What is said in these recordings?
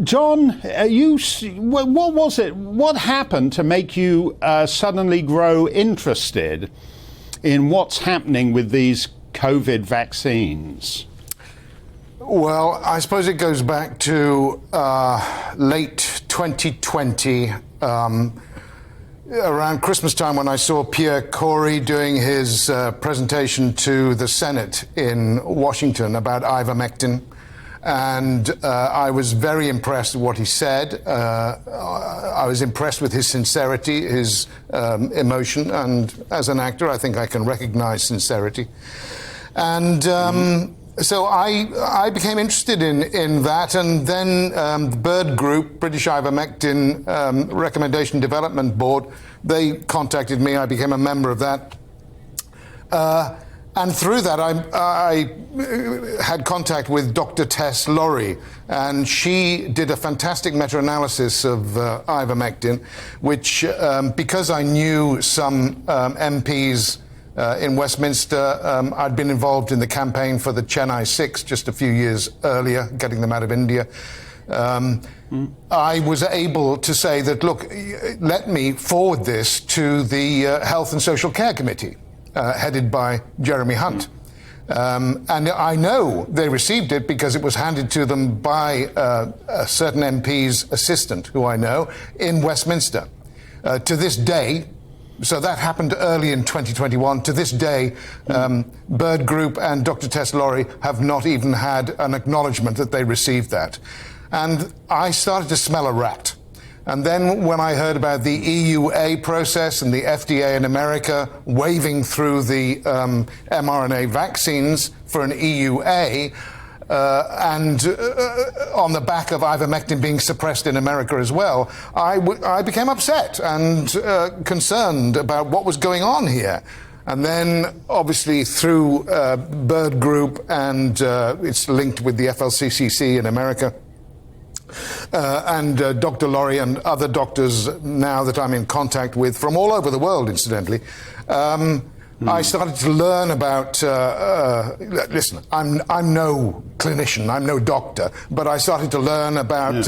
John, what was it? What happened to make you suddenly grow interested in what's happening with these COVID vaccines? Well, I suppose it goes back to late 2020, around Christmas time, when I saw Pierre Corey doing his presentation to the Senate in Washington about ivermectin. And I was very impressed with what he said. I was impressed with his sincerity, his emotion, and as an actor, I think I can recognize sincerity. And so I became interested in that, and then the BIRD Group, British Ivermectin Recommendation Development Board, they contacted me. I became a member of that. And through that, I had contact with Dr. Tess Lawrie, and she did a fantastic meta-analysis of ivermectin, which, because I knew some MPs in Westminster, I'd been involved in the campaign for the Chennai 6 just a few years earlier, getting them out of India. I was able to say that, look, let me forward this to the Health and Social Care Committee, headed by Jeremy Hunt. And I know they received it because it was handed to them by a certain MP's assistant, who I know, in Westminster. To this day, so that happened early in 2021, to this day, BIRD Group and Dr. Tess Lawrie have not even had an acknowledgement that they received that. And I started to smell a rat. And then when I heard about the EUA process and the FDA in America waving through the mRNA vaccines for an EUA, and on the back of ivermectin being suppressed in America as well, I became upset and concerned about what was going on here. And then, obviously, through BIRD Group, and it's linked with the FLCCC in America, and Dr. Lawrie and other doctors now that I'm in contact with from all over the world, incidentally, I started to learn about, listen, I'm no clinician, I'm no doctor, but I started to learn about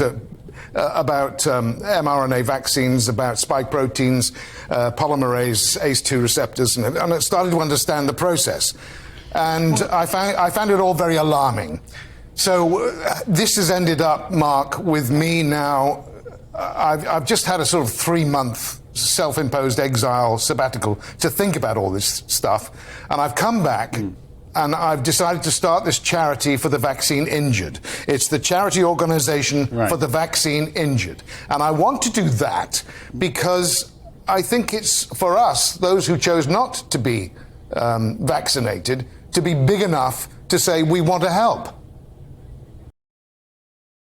mRNA vaccines, about spike proteins, polymerase ACE2 receptors, and I started to understand the process. And I found it all very alarming. So this has ended up, Mark, with me now. I've just had a sort of 3-month self-imposed exile sabbatical to think about all this stuff. And I've come back and I've decided to start this charity for the vaccine injured. It's the charity organization for the vaccine injured. And I want to do that because I think it's for us, those who chose not to be vaccinated, to be big enough to say we want to help.